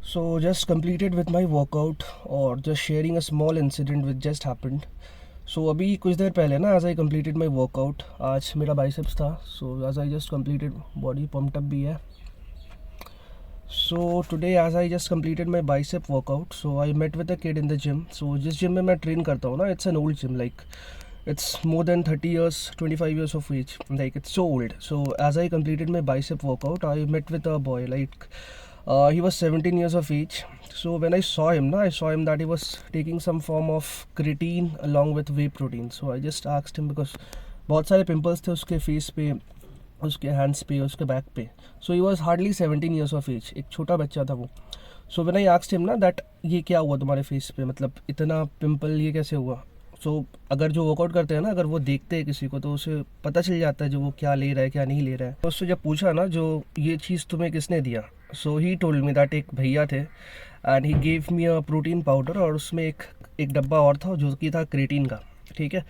So just completed with my workout or just sharing a small incident which just happened. So अभी कुछ देर पहले ना as I completed my workout, आज मेरा biceps था. So as I just completed body pumped up भी है. So today as I just completed my bicep workout, so I met with a kid in the gym. So जिस gym में मैं train करता हूँ ना, it's an old gym, like it's more than 30 years, 25 years of age, like it's so old. So as I completed my bicep workout, I met with a boy, like he was 17 years of age. So when I saw him, I saw him that he was taking some form of creatine along with whey protein. So I just asked him because बहुत सारे pimples थे उसके face पे, उसके hands पे, उसके back पे. So he was hardly 17 years of age. एक छोटा बच्चा था वो. So when I asked him ना that ये क्या हुआ तुम्हारे face पे, मतलब इतना पिम्पल ये कैसे हुआ. सो अगर जो वर्कआउट करते हैं ना, अगर वो देखते हैं किसी को तो उसे पता चल जाता है जो वो क्या ले रहा है क्या नहीं ले रहा है. तो उससे जब पूछा ना जो ये चीज़ तुम्हें किसने दिया, सो ही टोल्ड मी दैट एक भैया थे and he gave me a protein powder और उसमें एक डब्बा और था जो कि था क्रेटीन का. ठीक है.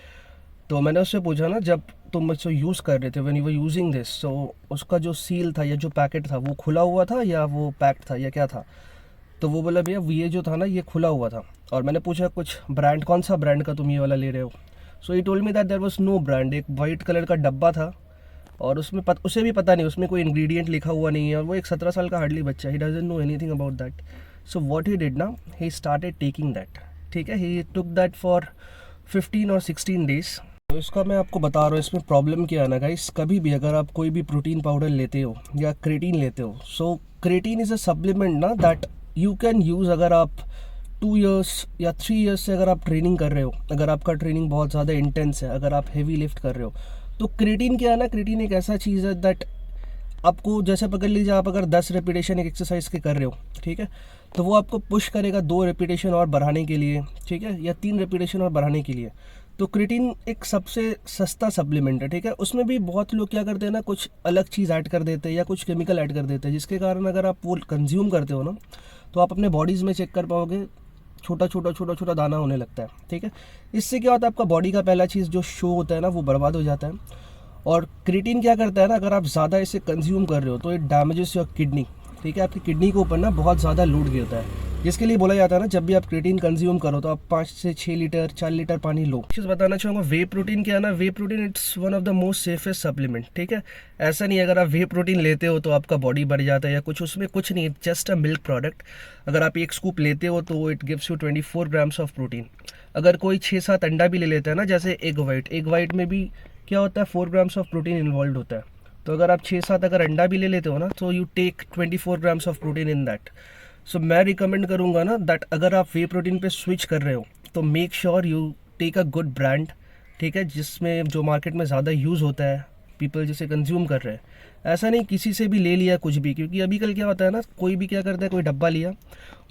तो मैंने उससे पूछा ना जब तुम मुझसे यूज़ कर रहे थे when you were using this, तो उसका जो सील था या जो पैकेट था वो खुला हुआ था या वो पैक्ड था या क्या था. तो वो बोला भैया ये जो था ना ये खुला हुआ था. और मैंने पूछा कुछ ब्रांड, कौन सा ब्रांड का तुम ये वाला ले रहे हो. So he told me that there was no brand. एक वाइट कलर का डब्बा था और उसमें उसे भी पता नहीं, उसमें कोई इंग्रेडिएंट लिखा हुआ नहीं है और वो एक 17 साल का हार्डली बच्चा, he doesn't know anything about that. So what he did ना, ही स्टार्टेड टेकिंग दैट. ठीक है. ही टुक दैट फॉर 15 और 16 डेज. तो इसका मैं आपको बता रहा हूँ इसमें प्रॉब्लम क्या है ना गाइस. कभी भी अगर आप कोई भी प्रोटीन पाउडर लेते हो या क्रेटीन लेते हो, सो क्रेटीन इज़ अ सप्लीमेंट ना दैट यू कैन यूज़ अगर आप 2 इयर्स या 3 इयर्स से अगर आप ट्रेनिंग कर रहे हो, अगर आपका ट्रेनिंग बहुत ज़्यादा इंटेंस है, अगर आप हेवी लिफ्ट कर रहे हो, तो क्रेटीन क्या है ना, क्रेटीन एक ऐसा चीज़ है दैट आपको, जैसे पकड़ लीजिए आप अगर 10 रेपिटेशन एक एक्सरसाइज के कर रहे हो, ठीक है, तो वो आपको पुश करेगा 2 रेपिटेशन और बढ़ाने के लिए, ठीक है, या 3 रेपिटेशन और बढ़ाने के लिए. तो क्रेटीन एक सबसे सस्ता सप्लीमेंट है. ठीक है. उसमें भी बहुत लोग क्या करते हैं ना, कुछ अलग चीज़ ऐड कर देते हैं या कुछ केमिकल ऐड कर देते हैं, जिसके कारण अगर आप वो कंज्यूम करते हो ना तो आप अपने बॉडीज़ में चेक कर पाओगे छोटा छोटा दाना होने लगता है. ठीक है. इससे क्या होता है, आपका बॉडी का पहला चीज़ जो शो होता है ना वो बर्बाद हो जाता है. और क्रेटीन क्या करता है ना, अगर आप ज़्यादा इसे कंज्यूम कर रहे हो तो इट डैमेजेस योर किडनी. ठीक है. आपकी किडनी के ऊपर ना बहुत ज़्यादा लोड गिरता है, जिसके लिए बोला जाता है ना जब भी आप क्रेटीन कंज्यूम करो तो आप 5 से 6 लीटर 4 लीटर पानी लो. चीज़ बताना चाहूँगा, वे प्रोटीन क्या है ना, whey protein it's one of the most safest supplement. ठीक है. ऐसा नहीं है अगर आप वे प्रोटीन लेते हो तो आपका बॉडी बढ़ जाता है या कुछ, उसमें कुछ नहीं, जस्ट अ मिल्क प्रोडक्ट. अगर आप एक स्कूप लेते हो तो it gives you 24 grams of protein. अगर कोई 6-7 अंडा भी ले लेता है ना, जैसे एग वाइट में भी क्या होता है 4 ग्राम्स ऑफ प्रोटीन इन्वॉल्व होता है. तो अगर आप 6-7 अगर अंडा भी ले लेते हो ना तो you take 24 grams of protein in that. So मैं रिकमेंड करूँगा ना दैट अगर आप वे प्रोटीन पे स्विच कर रहे हो तो make sure you take a good brand. ठीक है. जिसमें जो मार्केट में ज़्यादा यूज़ होता है, पीपल जिसे कंज्यूम कर रहे हैं. ऐसा नहीं किसी से भी ले लिया कुछ भी, क्योंकि अभी कल क्या होता है ना, कोई भी क्या करता है, कोई डब्बा लिया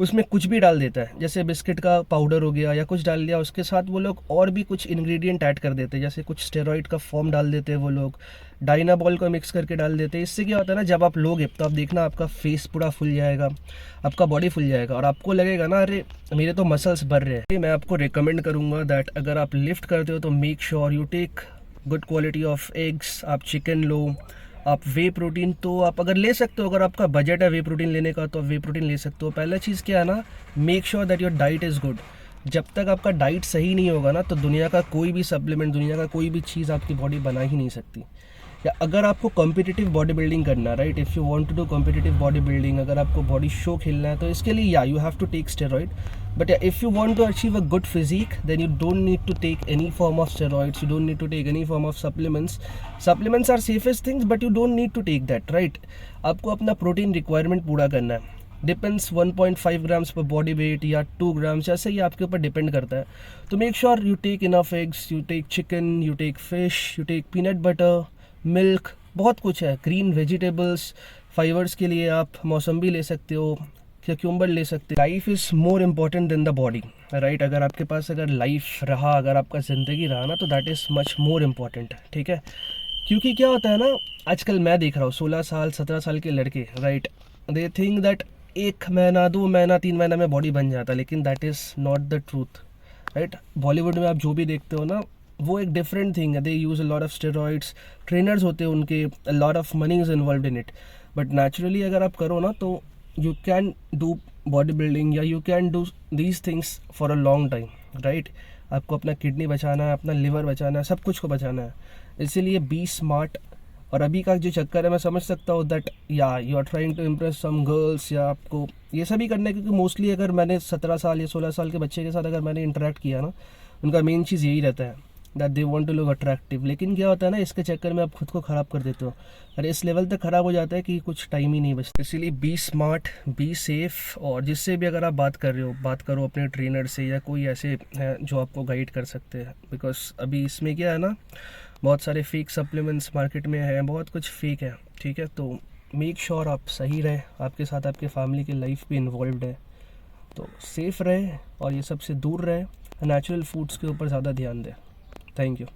उसमें कुछ भी डाल देता है, जैसे बिस्किट का पाउडर हो गया या कुछ डाल दिया, उसके साथ वो लोग और भी कुछ इंग्रेडिएंट ऐड कर देते हैं, जैसे कुछ स्टेरॉइड का फॉर्म डाल देते हैं वो लोग, डाइनाबॉल को मिक्स करके डाल देते हैं. इससे क्या होता है ना, जब आप लोगे तो आप देखना आपका फेस पूरा फुल जाएगा, आपका बॉडी फुल जाएगा और आपको लगेगा ना अरे मेरे तो मसल्स बढ़ रहे हैं. मैं आपको रिकमेंड करूँगा दैट अगर आप लिफ्ट करते हो तो make sure you take good quality of eggs. आप चिकन लो, आप वे प्रोटीन तो आप अगर ले सकते हो, अगर आपका बजट है वे प्रोटीन लेने का तो आप वे प्रोटीन ले सकते हो. पहला चीज़ क्या है ना, make sure that your diet is good. जब तक आपका डाइट सही नहीं होगा ना तो दुनिया का कोई भी सप्लीमेंट, दुनिया का कोई भी चीज़ आपकी बॉडी बना ही नहीं सकती. या अगर आपको कॉम्पिटिटिव बॉडी बिल्डिंग करना है, right, if you want to do competitive body building, अगर आपको बॉडी शो खेलना है तो इसके लिए या you have to take steroid. But yeah, if you want to achieve a good physique, then you don't need to take any form of steroids. You don't need to take any form of supplements. Supplements are safest things, but you don't need to take that, right? आपको अपना protein requirement पूरा करना है. Depends 1.5 grams पर body weight या 2 grams, ऐसे ही आपके ऊपर डिपेंड करता है. तो make sure you take enough eggs, you take chicken, you take fish, you take peanut butter, milk, बहुत कुछ है. ग्रीन वेजिटेबल्स, फाइबर्स के लिए आप मौसम्बी ले सकते हो, क्यूम्बर ले सकते. Life is more important than the body, right. अगर आपके पास अगर लाइफ रहा, अगर आपका ज़िंदगी रहा ना तो that is much more important. ठीक है. क्योंकि क्या होता है ना, आजकल मैं देख रहा हूँ 16 साल 17 साल के लड़के, राइट, दे थिंक दैट 1 महीना 2 महीना 3 महीना में बॉडी बन जाता, लेकिन that is not the truth, right. Bollywood में आप जो भी देखते हो ना वो एक डिफरेंट थिंग है. They use a lot of steroids, trainers होते हैं उनके, lot of money is involve in it. But naturally अगर आप करो ना तो you can do body building, या you can do these things for a long time, right. आपको अपना किडनी बचाना है, अपना लिवर बचाना है, सब कुछ को बचाना है, इसीलिए बी स्मार्ट। और अभी का जो चक्कर है, मैं समझ सकता हूँ दैट या you are trying to impress some girls, या आपको ये सभी करना है, क्योंकि मोस्टली अगर मैंने 17 साल या 16 साल के बच्चे के साथ अगर मैंने इंटरेक्ट किया ना, उनका मेन चीज़ यही रहता है that they want to look attractive. लेकिन क्या होता है ना, इसके चक्कर में आप खुद को ख़राब कर देते हो, और इस लेवल तक ख़राब हो जाता है कि कुछ टाइम ही नहीं बचता। इसीलिए बी स्मार्ट, बी सेफ़, और जिससे भी अगर आप बात कर रहे हो, बात करो अपने ट्रेनर से, या कोई ऐसे हैं जो आपको गाइड कर सकते हैं। बिकॉज अभी इसमें क्या है ना, बहुत सारे फेक सप्लीमेंट्स मार्केट में हैं, बहुत कुछ फेक है, ठीक है। तो मेक श्योर आप सही रहे, आपके साथ आपके फैमिली की लाइफ भी इन्वॉल्व है, तो सेफ़ रहे और ये सब से दूर रहे, नेचुरल फूड्स के ऊपर ज़्यादा ध्यान दें। Thank you.